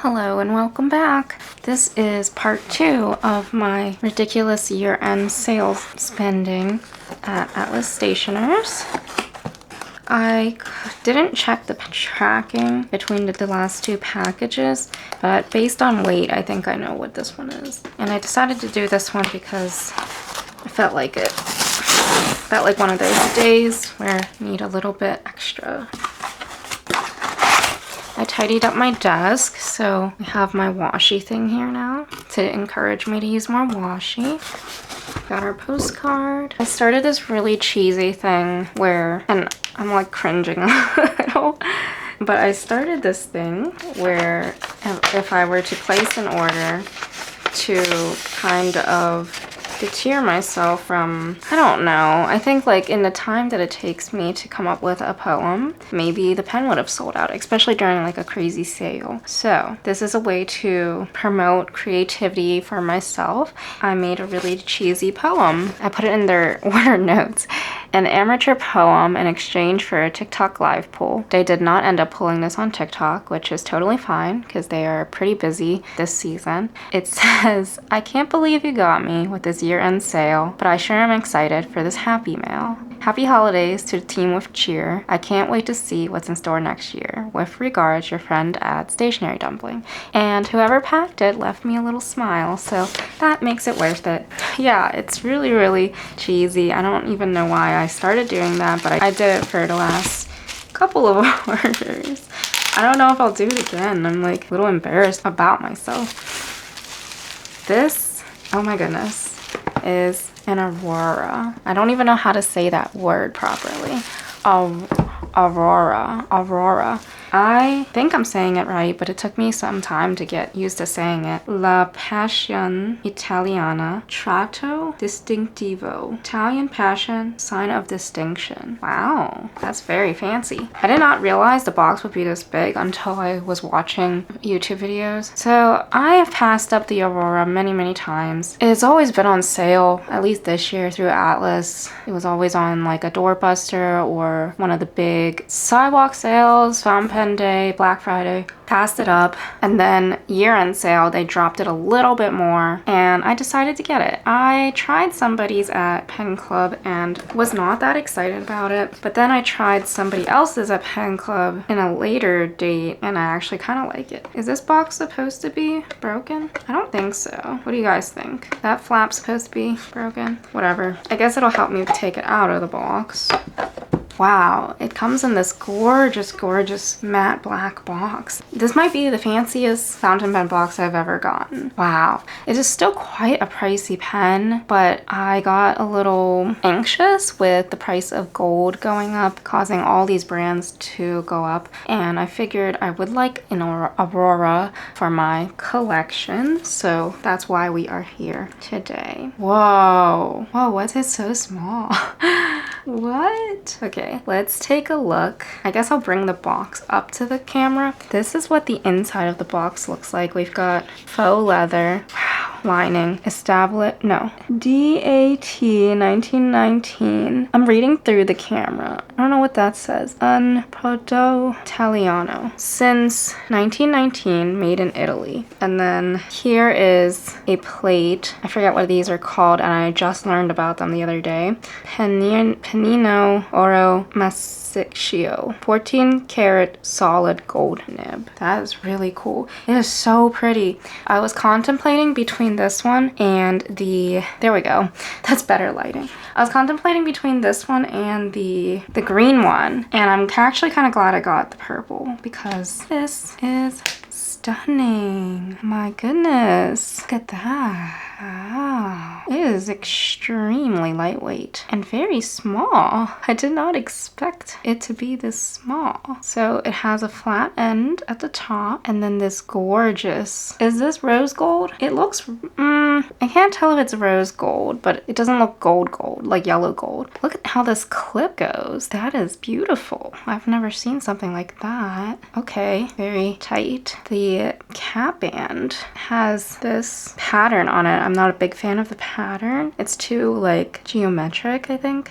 Hello and welcome back. This is part 2 of my ridiculous year-end sales spending at Atlas Stationers. I didn't check the tracking between the last two packages, but based on weight, I think I know what this one is. And I decided to do this one because I felt like it. Felt like one of those days where I need a little bit extra. I tidied up my desk, so I have my washi thing here now to encourage me to use more washi. Got our postcard. I started this really cheesy thing where, and I'm like cringing a little, but I started this thing where if I were to place an order to kind of deter myself from, I don't know, I think like in the time that it takes me to come up with a poem, maybe the pen would have sold out, especially during like a crazy sale. So this is a way to promote creativity for myself. I made a really cheesy poem. I put it in their order notes. An amateur poem in exchange for a TikTok live poll. They did not end up pulling this on TikTok, which is totally fine because they are pretty busy this season. It says, I can't believe you got me with this year-end sale, but I sure am excited for this happy mail. Happy holidays to the team with cheer. I can't wait to see what's in store next year. With regards, your friend at Stationery Dumpling. And whoever packed it left me a little smile, so that makes it worth it. Yeah, it's really, really cheesy. I don't even know why I started doing that, but I did it for the last couple of orders. I don't know if I'll do it again. I'm like a little embarrassed about myself. This, oh my goodness, is an Aurora. I don't even know how to say that word properly. Aurora. I think I'm saying it right, but it took me some time to get used to saying it. La Passion Italiana Tratto Distintivo. Italian passion, sign of distinction. Wow, that's very fancy. I did not realize the box would be this big until I was watching YouTube videos. So I have passed up the Aurora many, many times. It's always been on sale, at least this year through Atlas. It was always on like a doorbuster or one of the big sidewalk sales, Fountain Pen Day, Black Friday. Passed it up, and then year-end sale they dropped it a little bit more, and I decided to get it. I tried somebody's at Pen Club and was not that excited about it, but then I tried somebody else's at Pen Club in a later date, and I actually kind of like it. Is this box supposed to be broken? I don't think so. What do you guys think? That flap's supposed to be broken? Whatever. I guess it'll help me take it out of the box. Wow, it comes in this gorgeous, gorgeous matte black box. This might be the fanciest fountain pen box I've ever gotten. Wow. It is still quite a pricey pen, but I got a little anxious with the price of gold going up, causing all these brands to go up. And I figured I would like an Aurora for my collection. So that's why we are here today. Whoa. Whoa, why is it so small? What? Okay, let's take a look. I guess I'll bring the box up to the camera. This is what the inside of the box looks like. We've got faux leather. Wow. Lining. Established. No. DAT 1919. I'm reading through the camera. I don't know what that says. Un Prodotto Italiano. Since 1919, made in Italy. And then here is a plate. I forget what these are called, and I just learned about them the other day. Pennino Oro Massiccio. 14 karat solid gold nib. That is really cool. It is so pretty. I was contemplating between this one and the, there we go. That's better lighting. I was contemplating between this one and the green one, and I'm actually kind of glad I got the purple because this is stunning. My goodness. Look at that. Wow. It is extremely lightweight and very small. I did not expect it to be this small. So it has a flat end at the top and then this gorgeous, is this rose gold? It looks, I can't tell if it's rose gold, but it doesn't look gold, like yellow gold. Look at how this clip goes. That is beautiful. I've never seen something like that. Okay, very tight. The cap band has this pattern on it. I'm not a big fan of the pattern. It's too like geometric, I think.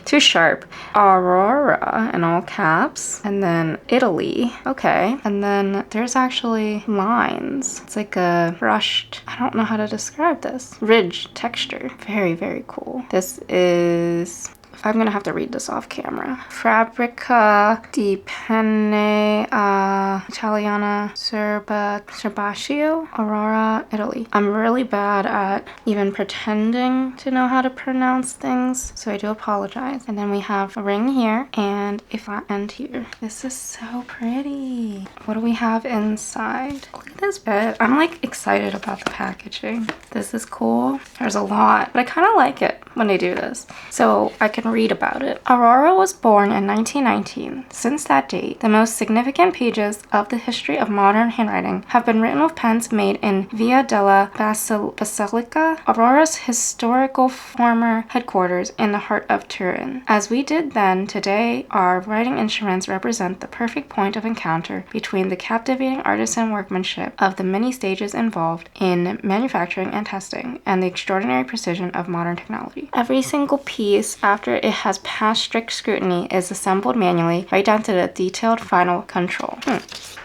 Too sharp. Aurora in all caps. And then Italy. Okay. And then there's actually lines. It's like a brushed, I don't know how to describe this. Ridge texture. Very, very cool. This is, I'm gonna have to read this off camera. Fabbrica di Penne Italiana Serbaccio, Aurora, Italy. I'm really bad at even pretending to know how to pronounce things, so I do apologize. And then we have a ring here and a flat end here. This is so pretty. What do we have inside? Look at this bit. I'm like excited about the packaging. This is cool. There's a lot, but I kind of like it when they do this. So I can read about it. Aurora was born in 1919. Since that date, the most significant pages of the history of modern handwriting have been written with pens made in Via della Basilica, Aurora's historical former headquarters in the heart of Turin. As we did then, today our writing instruments represent the perfect point of encounter between the captivating artisan workmanship of the many stages involved in manufacturing and testing and the extraordinary precision of modern technology. Every single piece, after it has passed strict scrutiny, is assembled manually right down to the detailed final control.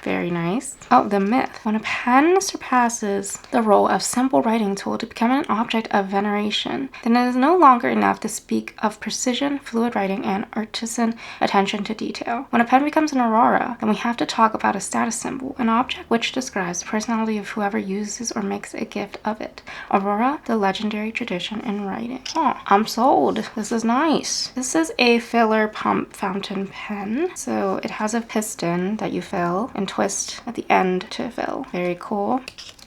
Very nice. Oh, the myth. When a pen surpasses the role of simple writing tool to become an object of veneration, then it is no longer enough to speak of precision, fluid writing, and artisan attention to detail. When a pen becomes an aurora, then we have to talk about a status symbol, an object which describes the personality of whoever uses or makes a gift of it. Aurora, the legendary tradition in writing. Oh, I'm sold. This is nice. This is a filler pump fountain pen. So it has a piston that you fill and twist at the end to fill. Very cool.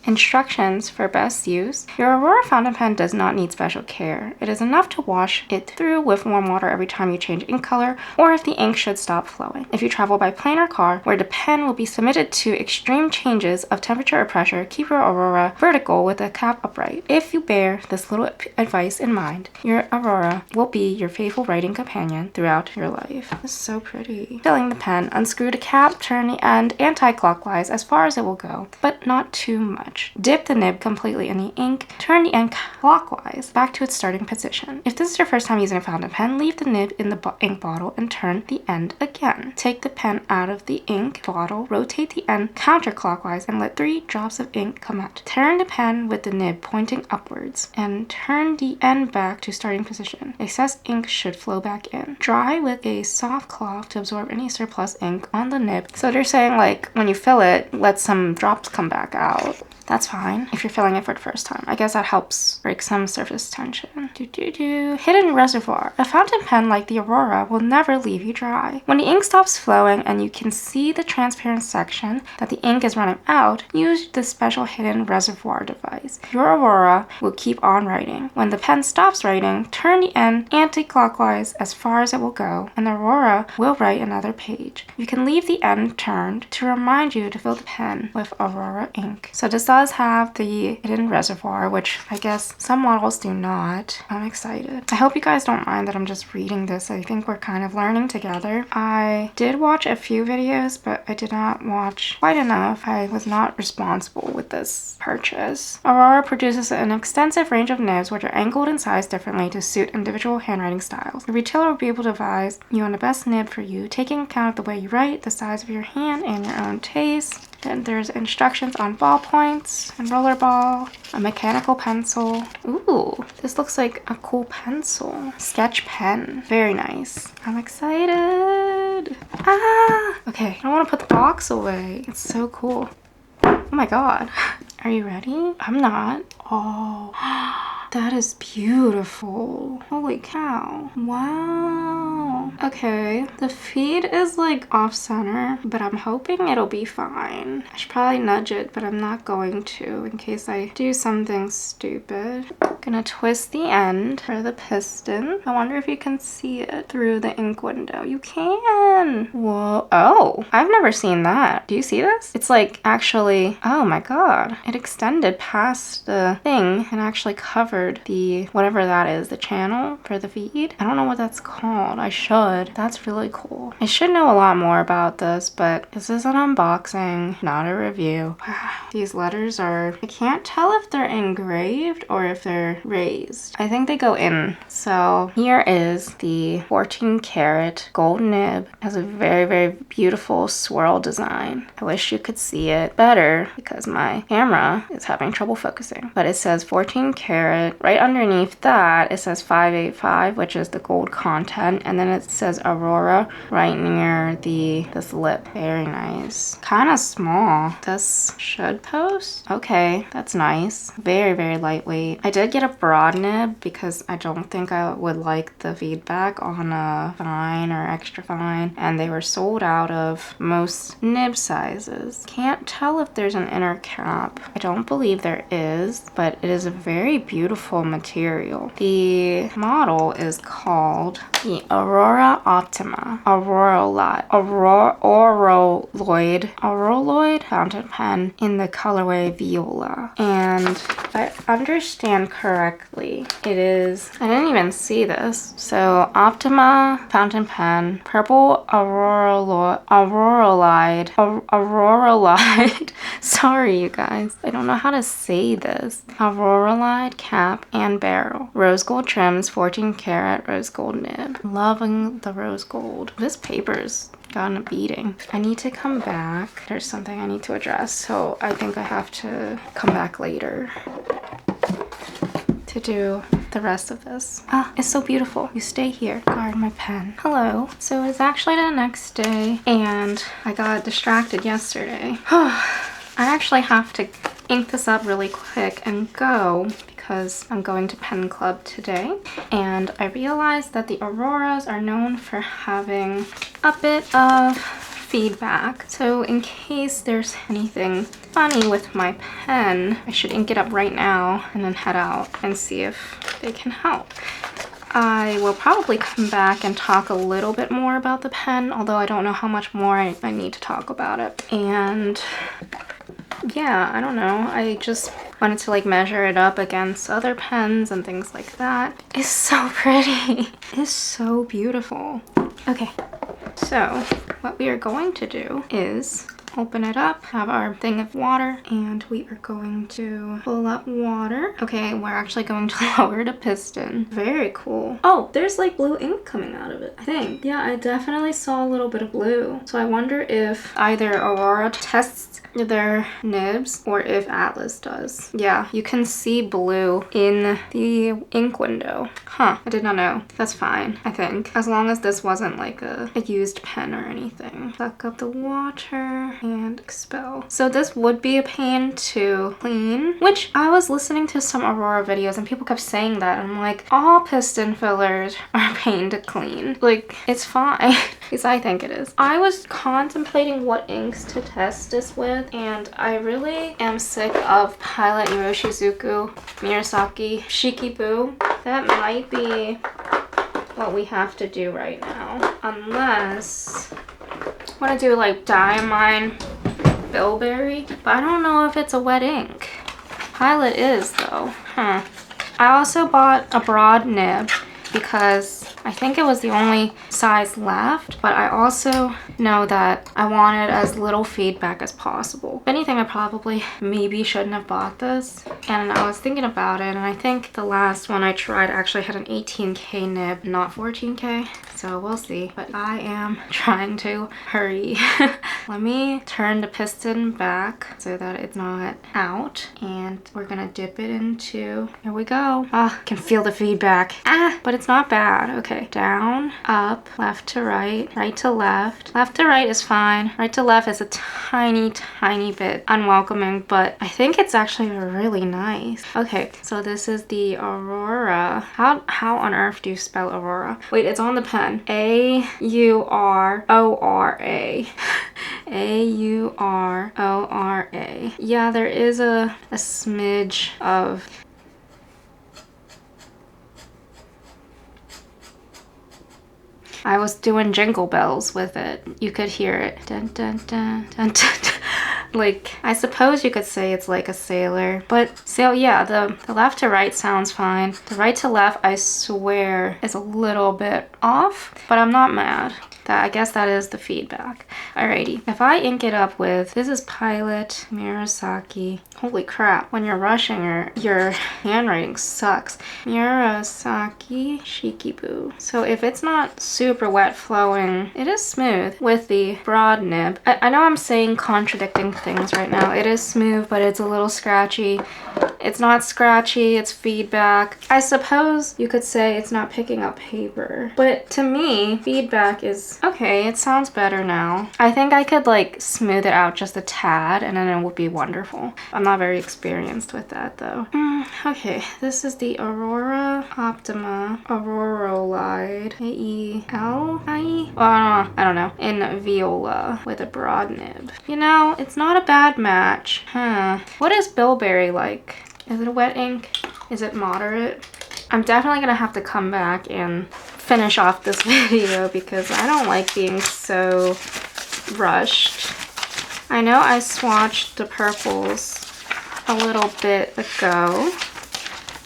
Instructions for best use. Your Aurora fountain pen does not need special care. It is enough to wash it through with warm water every time you change ink color or if the ink should stop flowing. If you travel by plane or car where the pen will be submitted to extreme changes of temperature or pressure, keep your Aurora vertical with the cap upright. If you bear this little advice in mind, your Aurora will be your faithful writing companion throughout your life. This is so pretty. Filling the pen, unscrew the cap, turn the end anti-clockwise as far as it will go, but not too much. Dip the nib completely in the ink, turn the end clockwise back to its starting position. If this is your first time using a fountain pen, leave the nib in the ink bottle and turn the end again. Take the pen out of the ink bottle, rotate the end counterclockwise, and let 3 drops of ink come out. Turn the pen with the nib pointing upwards and turn the end back to starting position. Excess ink should flow back in. Dry with a soft cloth to absorb any surplus ink on the nib. So they're saying like when you fill it, let some drops come back out. That's fine if you're filling it for the first time. I guess that helps break some surface tension. Hidden reservoir. A fountain pen like the Aurora will never leave you dry. When the ink stops flowing and you can see the transparent section that the ink is running out, use the special hidden reservoir device. Your Aurora will keep on writing. When the pen stops writing, turn the end anti-clockwise as far as it will go, and the Aurora will write another page. You can leave the end turned to remind you to fill the pen with Aurora ink. So this does have the hidden reservoir, which I guess some models do not. I'm excited. I hope you guys don't mind that I'm just reading this. I think we're kind of learning together. I did watch a few videos, but I did not watch quite enough. I was not responsible with this purchase. Aurora produces an extensive range of nibs which are angled and sized differently to suit individual handwriting styles. The retailer will be able to advise you on the best nib for you, taking account of the way you write, the size of your hand, and your own taste. Then there's instructions on ballpoints and roller ball, a mechanical pencil. Ooh, this looks like a cool pencil. Sketch pen. Very nice. I'm excited. Ah! Okay, I don't want to put the box away. It's so cool. Oh my god. Are you ready? I'm not. Oh. That is beautiful. Holy cow. Wow. Okay, the feed is like off center, but I'm hoping it'll be fine. I should probably nudge it, but I'm not going to in case I do something stupid. Gonna twist the end for the piston. I wonder if you can see it through the ink window. You can. Whoa. Oh, I've never seen that. Do you see this? It's like actually, oh my god. It extended past the thing and actually covered the, whatever that is, the channel for the feed. I don't know what that's called. I should. That's really cool. I should know a lot more about this, but this is an unboxing, not a review. These letters are, I can't tell if they're engraved or if they're raised. I think they go in. So here is the 14 karat gold nib. It has a very, very beautiful swirl design. I wish you could see it better because my camera is having trouble focusing. But it says 14 karat. Right underneath that, it says 585, which is the gold content. And then it says Aurora right near this lip. Very nice. Kind of small. This should post. Okay, that's nice. Very, very lightweight. I did get a broad nib because I don't think I would like the feedback on a fine or extra fine. And they were sold out of most nib sizes. Can't tell if there's an inner cap. I don't believe there is, but it is a very beautiful material. The model is called the Aurora Optima Auroloide. Auroloide fountain pen in the colorway Viola. And if I understand correctly, it is, I didn't even see this. So Optima fountain pen, purple Auroloide. Sorry, you guys. I don't know how to say this. Auroloide cap and barrel. Rose gold trims, 14 karat rose gold nib. Loving the rose gold. This paper's gotten a beating. I need to come back. There's something I need to address, so I think I have to come back later to do the rest of this. Ah, it's so beautiful. You stay here. Guard my pen. Hello. So it's actually the next day and I got distracted yesterday. I actually have to ink this up really quick and go because I'm going to pen club today. And I realized that the Auroras are known for having a bit of feedback. So in case there's anything funny with my pen, I should ink it up right now and then head out and see if they can help. I will probably come back and talk a little bit more about the pen, although I don't know how much more I need to talk about it. And yeah, I don't know. I just wanted to like measure it up against other pens and things like that. It's so pretty. It's so beautiful. Okay, so what we are going to do is open it up, have our thing of water, and we are going to pull up water. Okay, we're actually going to lower the piston. Very cool. Oh, there's like blue ink coming out of it, I think. Yeah, I definitely saw a little bit of blue. So I wonder if either Aurora tests their nibs or if Atlas does. Yeah, you can see blue in the ink window. Huh, I did not know. That's fine, I think. As long as this wasn't like a used pen or anything. Suck up the water and expel. So this would be a pain to clean, which I was listening to some Aurora videos and people kept saying that. I'm like, all piston fillers are a pain to clean. Like, it's fine. At least I think it is. I was contemplating what inks to test this with, and I really am sick of Pilot Iroshizuku Murasaki Shikibu. That might be what we have to do right now. Unless I want to do like Diamine Bilberry, but I don't know if it's a wet ink. Pilot is though. Huh. I also bought a broad nib because I think it was the only size left, but I also know that I wanted as little feedback as possible. If anything, I probably maybe shouldn't have bought this. And I was thinking about it, and I think the last one I tried actually had an 18K nib, not 14K. So we'll see, but I am trying to hurry. Let me turn the piston back so that it's not out, and we're gonna dip it into, here we go. Ah, can feel the feedback. Ah, but it's not bad. Okay. Okay, down, up, left to right, right to left. Left to right is fine. Right to left is a tiny, tiny bit unwelcoming, but I think it's actually really nice. Okay, so this is the Aurora. How on earth do you spell Aurora? Wait, it's on the pen. A-U-R-O-R-A. A-U-R-O-R-A. Yeah, there is a smidge of... I was doing jingle bells with it. You could hear it. Dun, dun, dun, dun, dun, dun. Like, I suppose you could say it's like a sailor. But, so yeah, the left to right sounds fine. The right to left, I swear, is a little bit off, but I'm not mad. I guess that is the feedback. Alrighty, if I ink it up with, this is Pilot Murasaki. Holy crap, when you're rushing, your handwriting sucks. Murasaki Shikibu. So if it's not super wet flowing, it is smooth with the broad nib. I know I'm saying contradicting things right now. It is smooth, but it's a little scratchy. It's not scratchy, it's feedback. I suppose you could say it's not picking up paper, but to me, feedback is okay. It sounds better now. I think I could like smooth it out just a tad and then it would be wonderful. I'm not very experienced with that though. Okay, this is the Aurora Optima Auroloide. A-E-L-I-E? Oh, I don't know. In Viola with a broad nib. You know, it's not a bad match. Huh. What is Bilberry like? Is it a wet ink? Is it moderate? I'm definitely gonna have to come back and finish off this video because I don't like being so rushed. I know I swatched the purples a little bit ago,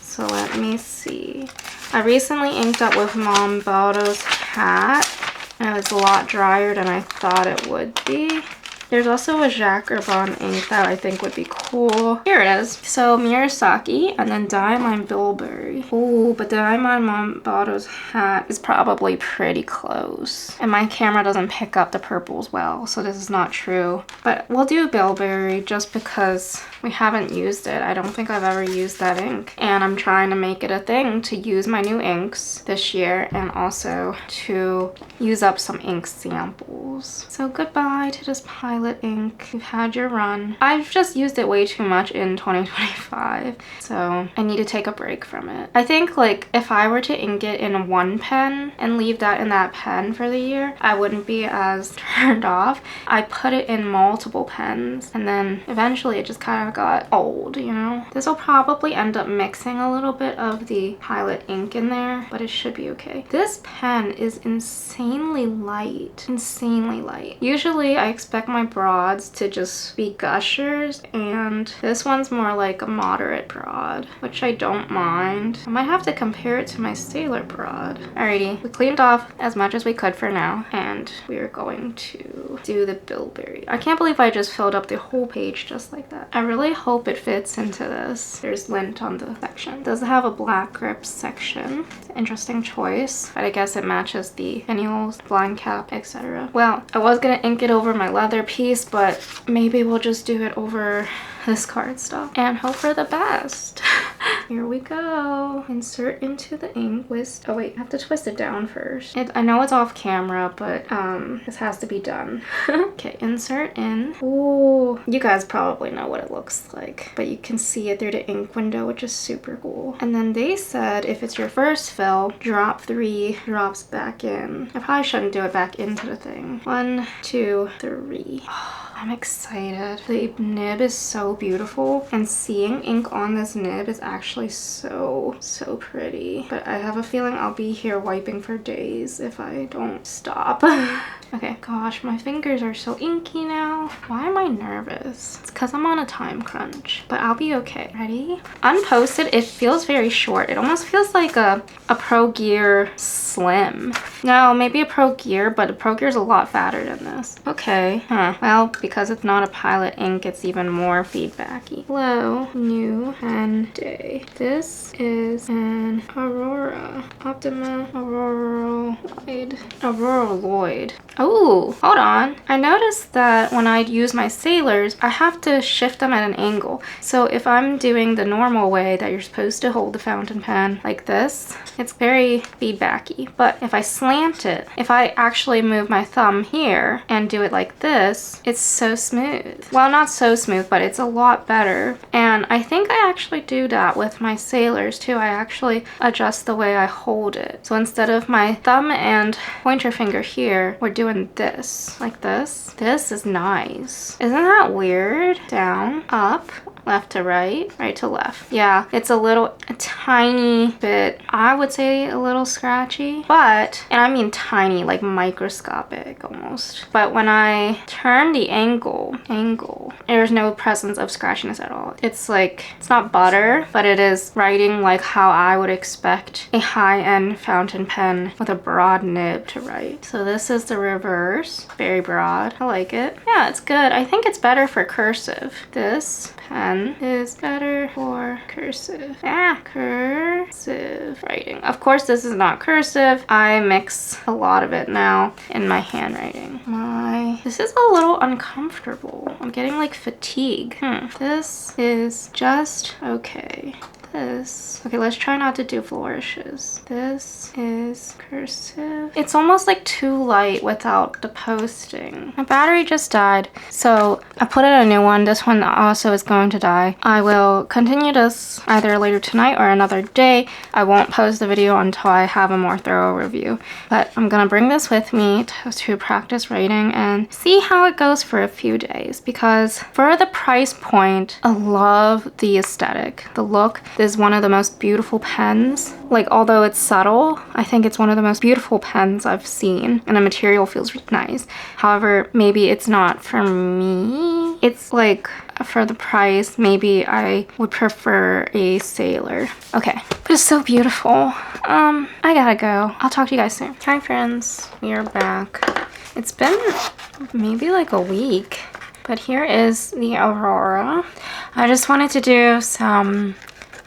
so let me see. I recently inked up with Mom Baldo's hat, and it was a lot drier than I thought it would be. There's also a Jacques Herbin ink that I think would be cool. Here it is. So Murasaki and then Diamond Bilberry. Ooh, but Diamond Mom Baldo's hat is probably pretty close. And my camera doesn't pick up the purples well, so this is not true. But we'll do Bilberry just because we haven't used it. I don't think I've ever used that ink. And I'm trying to make it a thing to use my new inks this year and also to use up some ink samples. So goodbye to this Pilot ink. You've had your run. I've just used it way too much in 2025, so I need to take a break from it. I think like if I were to ink it in one pen and leave that in that pen for the year, I wouldn't be as turned off. I put it in multiple pens and then eventually it just kind of got old, you know? This will probably end up mixing a little bit of the Pilot ink in there, but it should be okay. This pen is insanely light. Insanely light. Usually I expect my broads to just be gushers, and this one's more like a moderate broad, which I don't mind. I might have to compare it to my Sailor broad. Alrighty, we cleaned off as much as we could for now, and we are going to do the Bilberry. I can't believe I just filled up the whole page just like that. I really hope it fits into this. There's lint on the section. It does have a black grip section. It's an interesting choice, but I guess it matches the finials, blind cap, etc. Well, I was gonna ink it over my leather piece, but maybe we'll just do it over this cardstock and hope for the best. Here we go. Insert into the ink. Twist. Oh wait, I have to twist it down first. I know it's off camera, but this has to be done. Okay, insert in. Ooh, you guys probably know what it looks like, but you can see it through the ink window, which is super cool. And then they said if it's your first fill, drop 3 drops back in. I probably shouldn't do it back into the thing. 1, 2, 3. I'm excited. The nib is so beautiful, and seeing ink on this nib is actually so pretty. But I have a feeling I'll be here wiping for days if I don't stop. Okay, gosh, my fingers are so inky now. Why am I nervous? It's because I'm on a time crunch, but I'll be okay. Ready? Unposted, it feels very short. It almost feels like a Pro Gear Slim. No, maybe a Pro Gear, but a Pro Gear is a lot fatter than this. Okay, well, because it's not a Pilot ink, it's even more feedbacky. Hello, new and day. This is an Aurora Optima Auroloide. Auroloide. Oh, hold on. I noticed that when I use my sailors, I have to shift them at an angle. So if I'm doing the normal way that you're supposed to hold the fountain pen like this, it's very feedbacky. But if I slant it, if I actually move my thumb here and do it like this, it's so smooth. Well, not so smooth, but it's a lot better. And I think I actually do that with my sailors too. I actually adjust the way I hold it. So instead of my thumb and pointer finger here, we're doing this, like this. This is nice. Isn't that weird? Down, up, left to right, right to left. Yeah, it's a tiny bit, I would say a little scratchy, but, and I mean tiny, like microscopic almost. But when I turn the angle, there's no presence of scratchiness at all. It's like, it's not butter, but it is writing like how I would expect a high-end fountain pen with a broad nib to write. So this is the reverse, very broad. I like it. Yeah, it's good. I think it's better for cursive. This pen is better for cursive. Cursive writing. Of course, this is not cursive. I mix a lot of it now in my handwriting. This is a little uncomfortable. I'm getting like fatigue. This is just okay. Okay, let's try not to do flourishes. This is cursive. It's almost like too light without the posting. My battery just died, so I put in a new one. This one also is going to die. I will continue this either later tonight or another day. I won't post the video until I have a more thorough review, but I'm gonna bring this with me to practice writing and see how it goes for a few days, because for the price point, I love the aesthetic. The look is one of the most beautiful pens. Like, although it's subtle, I think it's one of the most beautiful pens I've seen, and the material feels nice. However, maybe it's not for me. It's like, for the price, maybe I would prefer a sailor. Okay, but it's so beautiful. I gotta go. I'll talk to you guys soon. Hi friends, we are back. It's been maybe like a week, but here is the Aurora. I just wanted to do some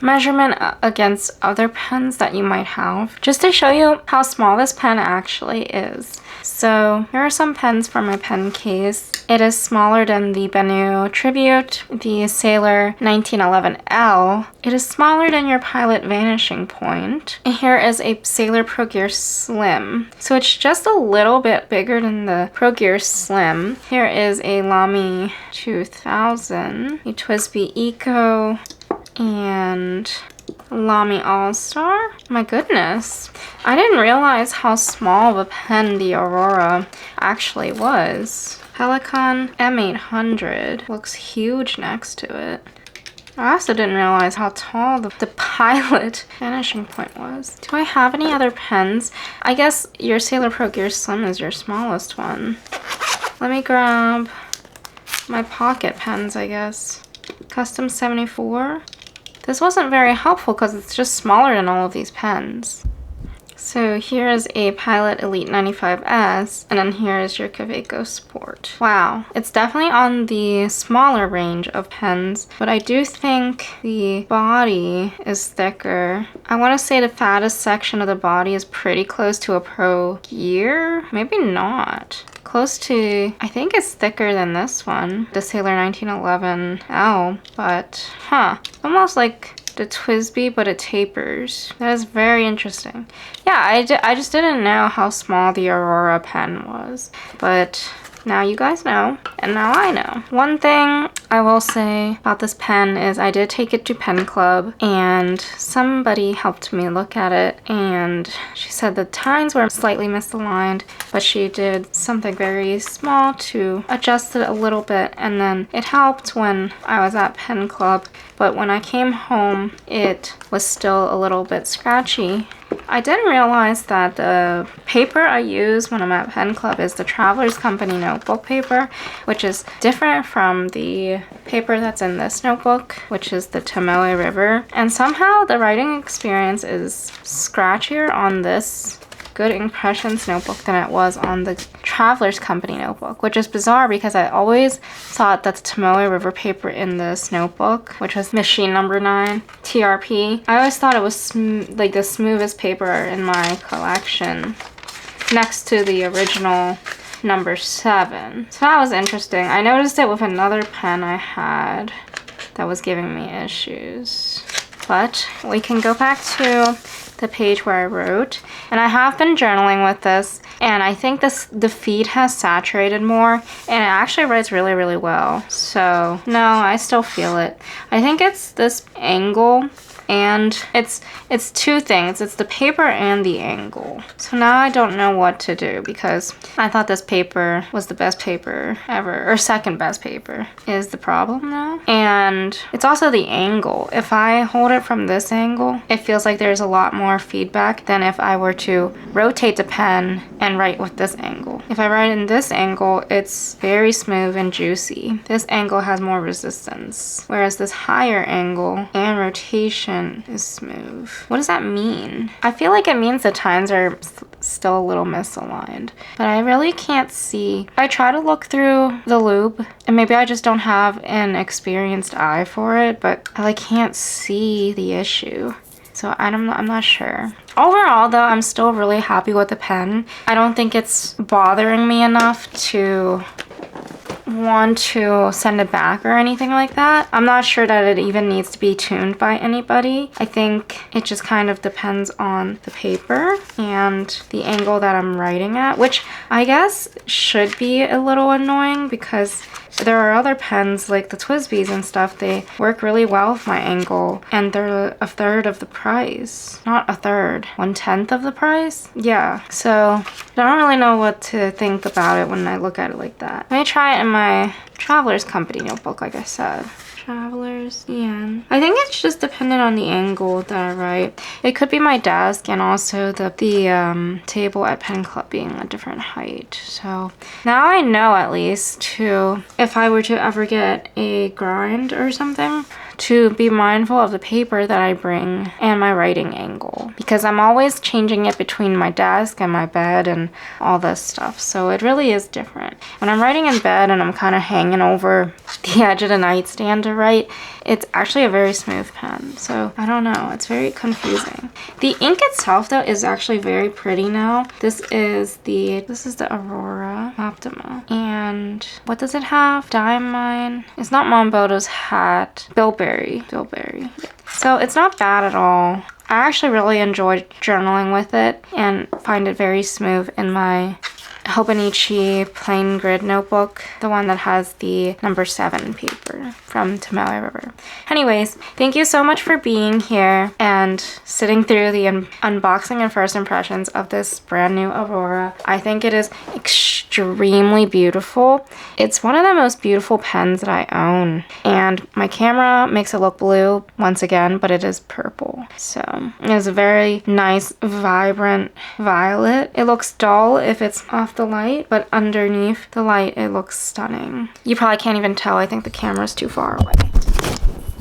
measurement against other pens that you might have, just to show you how small this pen actually is. So here are some pens for my pen case. It is smaller than the Benu Tribute, the Sailor 1911L. It is smaller than your Pilot Vanishing Point. And here is a Sailor Pro Gear Slim. So it's just a little bit bigger than the Pro Gear Slim. Here is a Lamy 2000, a TWSBI Eco, and Lamy All-Star. My goodness, I didn't realize how small of a pen the Aurora actually was. Helicon M800 looks huge next to it. I also didn't realize how tall the Pilot Vanishing Point was. Do I have any other pens? I guess your Sailor Pro Gear Slim is your smallest one. Let me grab my pocket pens, I guess. Custom 74. This wasn't very helpful because it's just smaller than all of these pens. So here is a Pilot Elite 95S, and then here is your Kaweco Sport. Wow, it's definitely on the smaller range of pens, but I do think the body is thicker. I want to say the fattest section of the body is pretty close to a Pro Gear. Maybe not. Close to, I think it's thicker than this one, the Sailor 1911L, but almost like the TWSBI, but it tapers. That is very interesting. Yeah, I just didn't know how small the Aurora pen was, but now you guys know, and now I know. One thing I will say about this pen is I did take it to Pen Club, and somebody helped me look at it, and she said the tines were slightly misaligned, but she did something very small to adjust it a little bit, and then it helped when I was at Pen Club, but when I came home, it was still a little bit scratchy. I didn't realize that the paper I use when I'm at Pen Club is the Traveler's Company notebook paper, which is different from the paper that's in this notebook, which is the Tomoe River. And somehow the writing experience is scratchier on this Good Impressions notebook than it was on the Traveler's Company notebook, which is bizarre because I always thought that the Tomoe River paper in this notebook, which was machine number 9, TRP, I always thought it was like the smoothest paper in my collection, next to the original number 7. So that was interesting. I noticed it with another pen I had that was giving me issues. But we can go back to the page where I wrote. And I have been journaling with this, and I think the feed has saturated more, and it actually writes really, really well. So no, I still feel it. I think it's this angle, and it's two things. It's the paper and the angle. So now I don't know what to do, because I thought this paper was the best paper ever, or second best paper is the problem now. And it's also the angle. If I hold it from this angle, it feels like there's a lot more feedback than if I were to rotate the pen and write with this angle. If I write in this angle, it's very smooth and juicy. This angle has more resistance, whereas this higher angle and rotation is smooth. What does that mean? I feel like it means the tines are still a little misaligned, but I really can't see. I try to look through the loop, and maybe I just don't have an experienced eye for it, but I can't see the issue. So I'm not sure. Overall though, I'm still really happy with the pen. I don't think it's bothering me enough to want to send it back or anything like that. I'm not sure that it even needs to be tuned by anybody. I think it just kind of depends on the paper and the angle that I'm writing at, which I guess should be a little annoying, because there are other pens like the Twisbys and stuff, they work really well with my angle, and they're a third of the price. Not a third, 1/10 of the price? Yeah, so I don't really know what to think about it when I look at it like that. Let me try it in my Traveler's Company notebook, like I said. Travelers, yeah. I think it's just dependent on the angle that I write. It could be my desk and also the table at Pen Club being a different height. So now I know, at least, if I were to ever get a grind or something, to be mindful of the paper that I bring and my writing angle, because I'm always changing it between my desk and my bed and all this stuff. So it really is different. When I'm writing in bed and I'm kind of hanging over the edge of the nightstand to write, it's actually a very smooth pen. So I don't know, it's very confusing. The ink itself though is actually very pretty now. This is the Aurora Optima. And what does it have? Diamine. It's not Momboto's hat. Bilberry. So it's not bad at all. I actually really enjoyed journaling with it and find it very smooth in my Hobonichi plain grid notebook, the one that has the number 7 paper from Tamale River. Anyways, thank you so much for being here and sitting through the unboxing and first impressions of this brand new Aurora. I think it is extremely beautiful. It's one of the most beautiful pens that I own, and my camera makes it look blue once again, but it is purple. So it is a very nice, vibrant violet. It looks dull if it's off the light, but underneath the light it looks stunning. You probably can't even tell. I think the camera's too far away.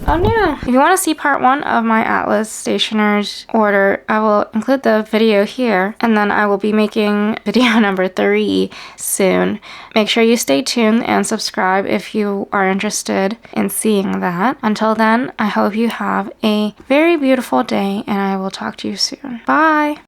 Oh no! If you want to see part 1 of my Atlas Stationers order, I will include the video here, and then I will be making video number 3 soon. Make sure you stay tuned and subscribe if you are interested in seeing that. Until then, I hope you have a very beautiful day, and I will talk to you soon. Bye!